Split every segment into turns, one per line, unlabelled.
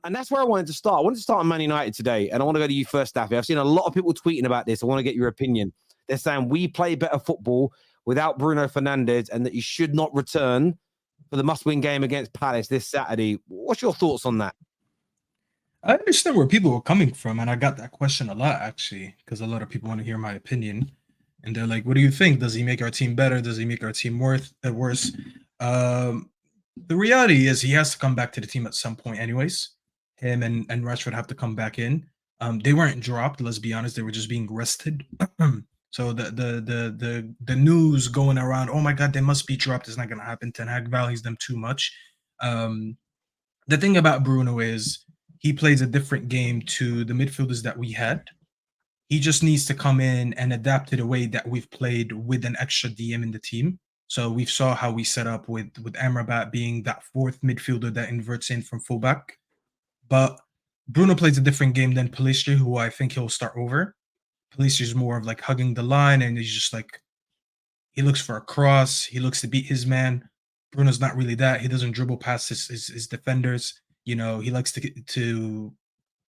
And that's where I wanted to start. I wanted to start on Man United today, and I want to go to you first, Staffy. I've seen a lot of people tweeting about this. I want to get your opinion. They're saying we play better football without Bruno Fernandes and that he should not return for the must-win game against Palace this Saturday. What's your thoughts on that?
I understand where people were coming from, and I got that question a lot actually, because a lot of people want to hear my opinion, and they're like, "What do you think? Does he make our team better? Does he make our team worse?" Um, the reality is, he has to come back to the team at some point, anyways. Him and Rashford have to come back in. They weren't dropped. Let's be honest; they were just being rested. So the news going around, oh my God, they must be dropped. It's not going to happen. Ten Hag values them too much. Um, the thing about Bruno is he plays a different game to the midfielders that we had. He just needs to come in and adapt to the way that we've played with an extra DM in the team. So we saw how we set up with Amrabat being that fourth midfielder that inverts in from fullback. But Bruno plays a different game than Pellistri, who I think he'll start over. Pellistri's more of like hugging the line, and he's just like he looks for a cross. He looks to beat his man. Bruno's not really that. He doesn't dribble past his defenders. He likes to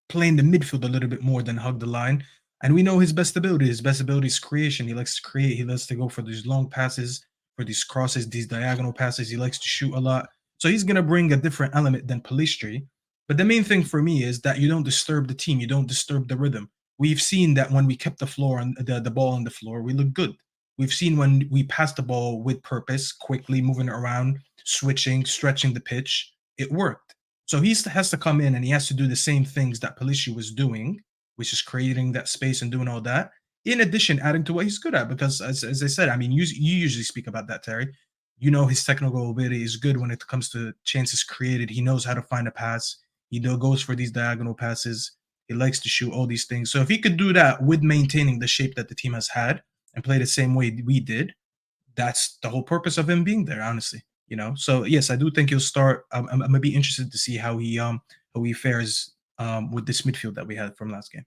play in the midfield a little bit more than hug the line. And we know his best ability. His best ability is creation. He likes to create. He likes to go for these long passes, for these crosses, these diagonal passes. He likes to shoot a lot. So he's going to bring a different element than Pellistri. But the main thing for me is that you don't disturb the team. You don't disturb the rhythm. We've seen that when we kept the ball on the floor, we look good. We've seen when we pass the ball with purpose, quickly moving it around, switching, stretching the pitch, it worked. So he has to come in and he has to do the same things that Pellistri was doing, which is creating that space and doing all that. In addition, adding to what he's good at, because as I said, I mean, you usually speak about that, Terry. His technical ability is good when it comes to chances created. He knows how to find a pass. He goes for these diagonal passes. He likes to shoot all these things. So if he could do that with maintaining the shape that the team has had and play the same way we did, that's the whole purpose of him being there, honestly. So yes, I do think he'll start. I'm gonna be interested to see how he fares with this midfield that we had from last game.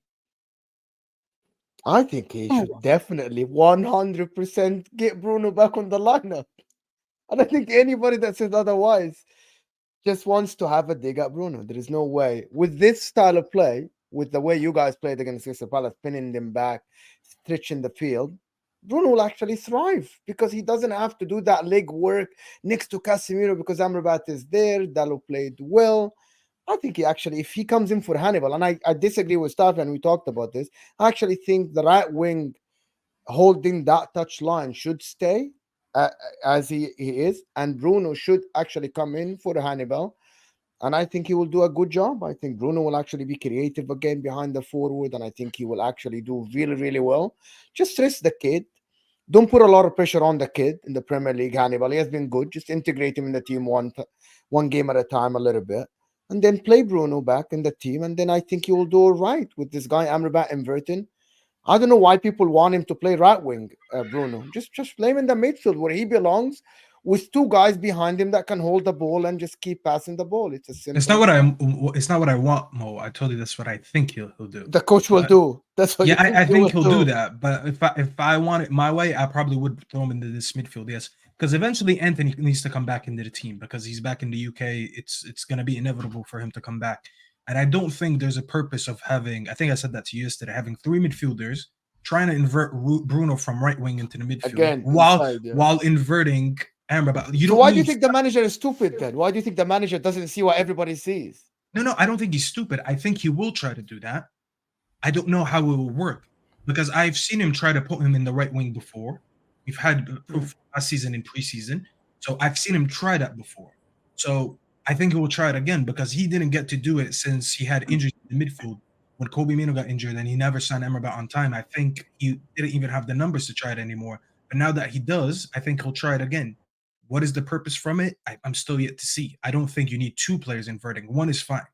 I think he should definitely 100% get Bruno back on the lineup. I don't think anybody that says otherwise just wants to have a dig at Bruno. There is no way. With this style of play, with the way you guys played against Crystal Palace, pinning them back, stretching the field, Bruno will actually thrive because he doesn't have to do that leg work next to Casemiro because Amrabat is there. Dalot played well. I think if he comes in for Hannibal, and I disagree with Staff, and we talked about this, I actually think the right wing holding that touch line should stay as he is, and Bruno should actually come in for Hannibal. And I think he will do a good job. I think Bruno will actually be creative again behind the forward, and I think he will actually do really, really well. Just rest the kid. Don't put a lot of pressure on the kid in the Premier League, Hannibal. He has been good. Just integrate him in the team one game at a time a little bit. And then play Bruno back in the team. And then I think he will do all right with this guy, Amrabat, inverting. I don't know why people want him to play right wing, Bruno. Just play him in the midfield where he belongs, with two guys behind him that can hold the ball and just keep passing the ball. It's a simple.
It's not what I want, Mo. I told you that's what I think he'll do.
The coach will do. That's what.
Yeah, I think he'll do that. But if I want it my way, I probably would throw him into this midfield. Yes, because eventually Anthony needs to come back into the team because he's back in the UK. It's going to be inevitable for him to come back. And I don't think there's a purpose of having. I think I said that to you yesterday. Having three midfielders trying to invert Bruno from right wing into the midfield
again
while inverting Amrabat.
So why do you think the manager is stupid then? Why do you think the manager doesn't see what everybody sees?
No, I don't think he's stupid. I think he will try to do that. I don't know how it will work because I've seen him try to put him in the right wing before. We've had proof last season in preseason. So I've seen him try that before. So I think he will try it again because he didn't get to do it since he had injuries in the midfield. When Kobe Mino got injured and he never signed Amrabat on time, I think he didn't even have the numbers to try it anymore. But now that he does, I think he'll try it again. What is the purpose from it? I'm still yet to see. I don't think you need two players inverting. One is fine.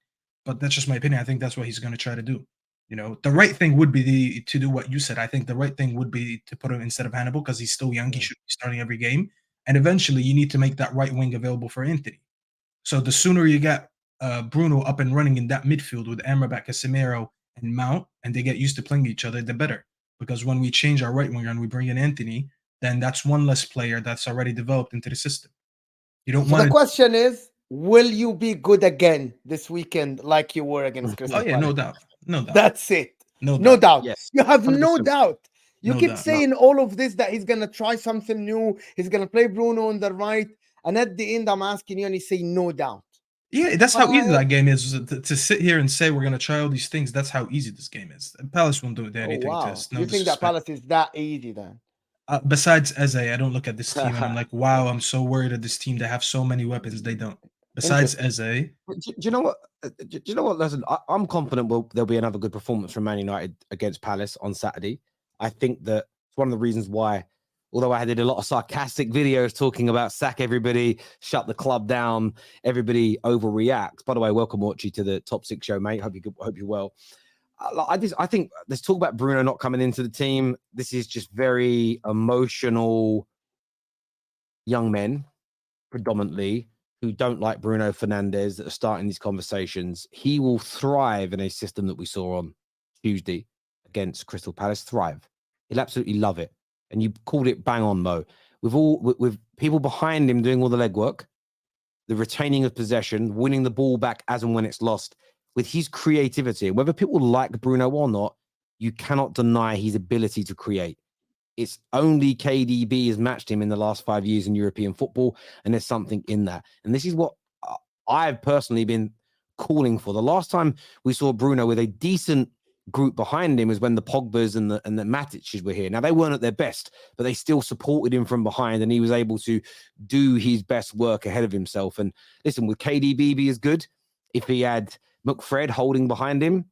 But that's just my opinion. I think that's what he's going to try to do. The right thing would be to do what you said. I think the right thing would be to put him instead of Hannibal because he's still young. He should be starting every game. And eventually you need to make that right wing available for Anthony. So the sooner you get Bruno up and running in that midfield with Amrabat, Casemiro, and Mount, and they get used to playing each other, the better. Because when we change our right winger and we bring in Anthony, then that's one less player that's already developed into the system. You don't want.
The question is, will you be good again this weekend like you were against
Oh
Crystal
yeah, no
Palace?
doubt, no doubt,
That's it.
no
No
doubt,
doubt.
Yes,
You have no
100%.
doubt. You
no
keep
doubt.
saying all of this that he's gonna try something new. He's gonna play Bruno on the right, and at the end, I'm asking you, and you say no doubt.
Yeah, that's how easy
Why?
that game is. To sit here and say we're gonna try all these things, that's how easy this game is. And Palace won't do
Oh
anything to
wow,
us. No
you think that
disrespect.
Palace is that easy then?
Besides Eze, I don't look at this team and I'm like, wow, I'm so worried at this team. They have so many weapons. They don't. Besides
Interesting.
Eze,
Do you know what? Do you know what? Listen, I'm confident there'll be another good performance from Man United against Palace on Saturday. I think that it's one of the reasons why, although I did a lot of sarcastic videos talking about sack everybody, shut the club down, everybody overreacts. By the way, welcome Orchie to the Top 6 show, mate. Hope you're well. I think let's talk about Bruno not coming into the team. This is just very emotional young men, predominantly, who don't like Bruno Fernandes that are starting these conversations. He will thrive in a system that we saw on Tuesday against Crystal Palace. Thrive. He'll absolutely love it. And you called it bang on, Mo. With people behind him doing all the legwork, the retaining of possession, winning the ball back as and when it's lost, with his creativity. Whether people like Bruno or not, you cannot deny his ability to create. It's only KDB has matched him in the last 5 years in European football, and there's something in that. And this is what I've personally been calling for. The last time we saw Bruno with a decent group behind him was when the Pogbas and the Matiches were here. Now, they weren't at their best, but they still supported him from behind, and he was able to do his best work ahead of himself. And listen, would KDB be as good if he had McFred holding behind him?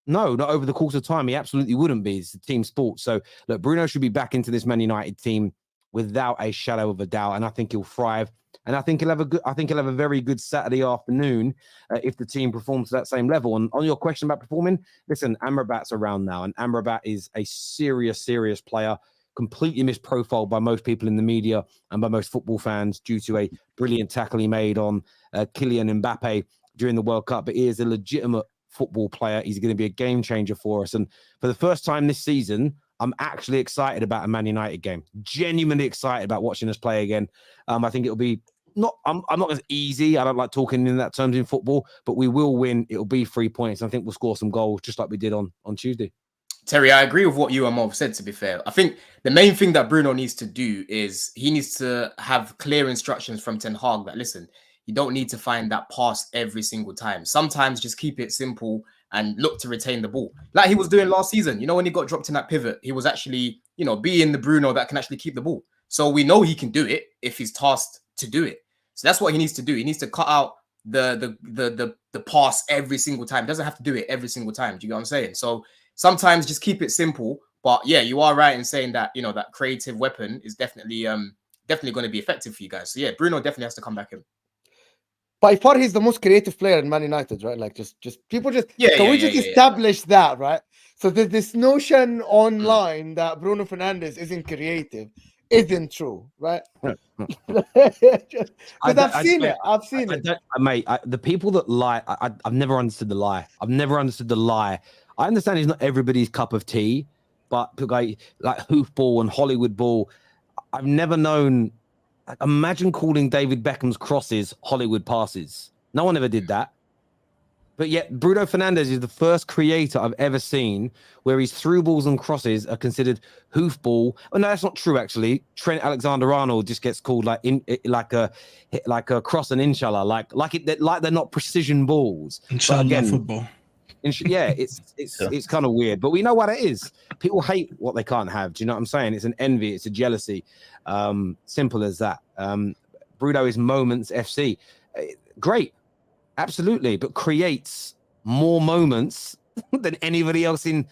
No, not over the course of time. He absolutely wouldn't be. It's a team sport. So, look, Bruno should be back into this Man United team without a shadow of a doubt, and I think he'll thrive. And I think he'll have a very good Saturday afternoon if the team performs to that same level. And on your question about performing, listen, Amrabat's around now, and Amrabat is a serious player, completely misprofiled by most people in the media and by most football fans due to a brilliant tackle he made on Kylian Mbappe during the World Cup. But he is a legitimate football player. He's going to be a game changer for us. And for the first time this season, I'm actually excited about a Man United game. Genuinely excited about watching us play again. I think it'll be I'm not as easy. I don't like talking in that terms in football, but we will win. It'll be 3 points. I think we'll score some goals just like we did on Tuesday.
Terry, I agree with what you and Mo said, to be fair. I think the main thing that Bruno needs to do is he needs to have clear instructions from Ten Hag that, listen, you don't need to find that pass every single time. Sometimes just keep it simple and look to retain the ball. Like he was doing last season. You know, when he got dropped in that pivot, he was actually, being the Bruno that can actually keep the ball. So we know he can do it if he's tasked to do it. So that's what he needs to do. He needs to cut out the pass every single time. He doesn't have to do it every single time. Do you get what I'm saying? So sometimes just keep it simple. But yeah, you are right in saying that, that creative weapon is definitely going to be effective for you guys. So yeah, Bruno definitely has to come back in.
By far, he's the most creative player in Man United, right? Like, just people just can we just establish that, right? So there's this notion online that Bruno Fernandes isn't creative isn't true, right? Because I've seen it.
Mate, the people that lie, I've never understood the lie. I understand it's not everybody's cup of tea, but like hoofball and Hollywood ball, I've never known. Imagine calling David Beckham's crosses Hollywood passes. No one ever did that. But yet Bruno Fernandes is the first creator I've ever seen where his through balls and crosses are considered hoofball. Oh no, that's not true. Actually, Trent Alexander-Arnold just gets called like a cross and inshallah, like they're not precision balls.
Inshallah,
but again,
football.
Yeah, it's kind of weird, but we know what it is. People hate what they can't have. Do you know what I'm saying? It's an envy, it's a jealousy. Simple as that. Bruno is moments FC. Great, absolutely, but creates more moments than anybody else in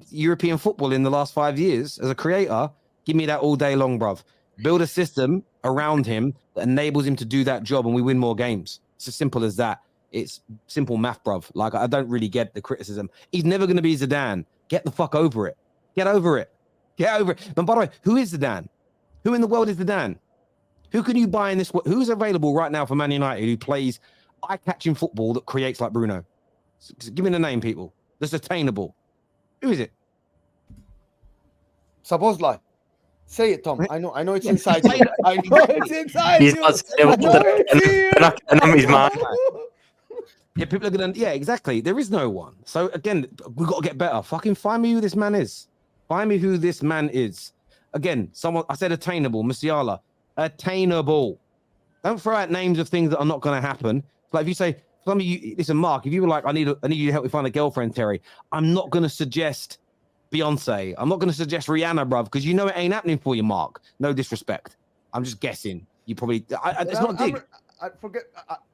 European football in the last 5 years. As a creator, give me that all day long, bruv. Build a system around him that enables him to do that job, and we win more games. It's as simple as that. It's simple math, bruv. Like, I don't really get the criticism. He's never going to be Zidane. Get the fuck over it. Get over it. And by the way, who is Zidane? Who in the world is Zidane? Who can you buy in this? Who's available right now for Man United who plays eye-catching football that creates like Bruno? So give me the name, people. That's attainable. Who is it?
Szoboszlai. Say it, Tom. I know it's inside you. I know it's inside
He's
you.
not saying
I
what
know
the
it's here.
enemy's man.
Yeah, people are gonna. Yeah, exactly. There is no one. So again, we got to get better. Fucking find me who this man is. Find me who this man is. Again, someone I said attainable. Musiala, attainable. Don't throw out names of things that are not going to happen. Like if you say, some of you, listen, Mark, if you were like, I need you to help me find a girlfriend, Terry. I'm not going to suggest Beyonce. I'm not going to suggest Rihanna, bruv, because you know it ain't happening for you, Mark. No disrespect. I'm just guessing. You probably. It's not a dig.
I forget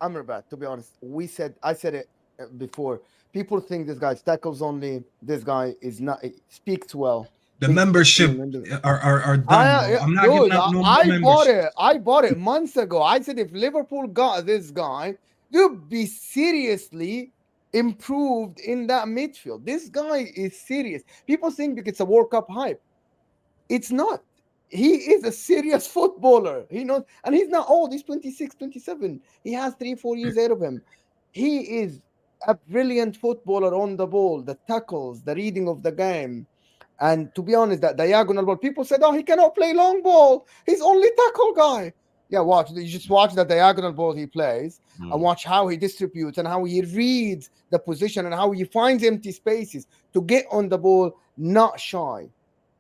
Amrabat, to be honest. I said it before. People think this guy's tackles only. This guy is not speaks well.
The membership are done. I'm not giving up no more membership.
I bought it months ago. I said if Liverpool got this guy, you'd be seriously improved in that midfield. This guy is serious. People think because it's a World Cup hype. It's not. He is a serious footballer. He knows, and he's not old. He's 26, 27. He has 3-4 years ahead of him. He is a brilliant footballer on the ball, the tackles, the reading of the game. And to be honest, that diagonal ball, people said, oh, he cannot play long ball. He's only tackle guy. Yeah, watch. You just watch the diagonal ball he plays and watch how he distributes and how he reads the position and how he finds empty spaces to get on the ball, not shy.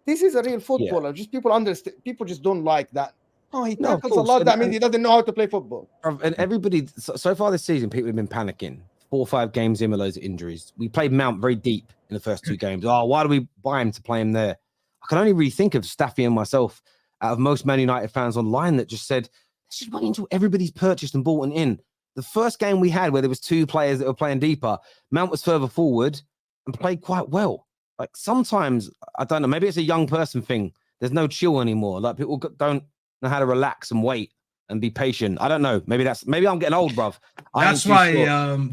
This is a real footballer. Just people understand. People just don't like that. Oh, he tackles a lot. That means he doesn't know how to play football.
And everybody, so far this season, people have been panicking. 4 or 5 games in with loads of injuries. We played Mount very deep in the first 2 games. Oh, why do we buy him to play him there? I can only really think of Staffy and myself out of most Man United fans online that just said, let's just wait until everybody's purchased and bought in. The first game we had where there was 2 players that were playing deeper, Mount was further forward and played quite well. Like sometimes, I don't know, maybe it's a young person thing. There's no chill anymore. Like people don't know how to relax and wait and be patient. I don't know. Maybe I'm getting old, bruv.
That's why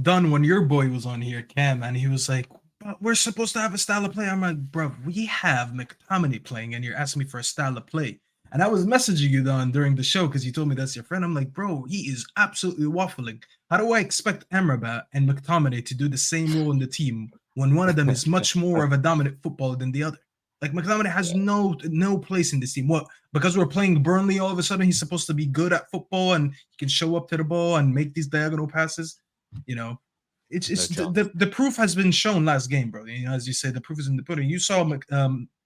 Dunn, when your boy was on here, Cam, and he was like, but we're supposed to have a style of play. I'm like, bruv, we have McTominay playing, and you're asking me for a style of play. And I was messaging you, Dunn, during the show because you told me that's your friend. I'm like, bro, he is absolutely waffling. How do I expect Amrabat and McTominay to do the same role in the team when one of them is much more of a dominant footballer than the other? Like McTominay has no place in this team. What? Because we're playing Burnley, all of a sudden he's supposed to be good at football and he can show up to the ball and make these diagonal passes. You know, it's the proof has been shown last game, bro. You know, as you say, the proof is in the pudding. You saw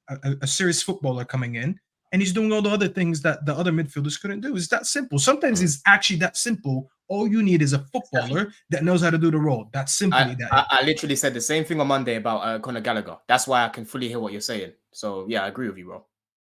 a serious footballer coming in, and he's doing all the other things that the other midfielders couldn't do. It's that simple. Sometimes it's actually that simple. All you need is a footballer that knows how to do the role. That's simply that.
I literally said the same thing on Monday about Conor Gallagher. That's why I can fully hear what you're saying. So yeah, I agree with you, bro.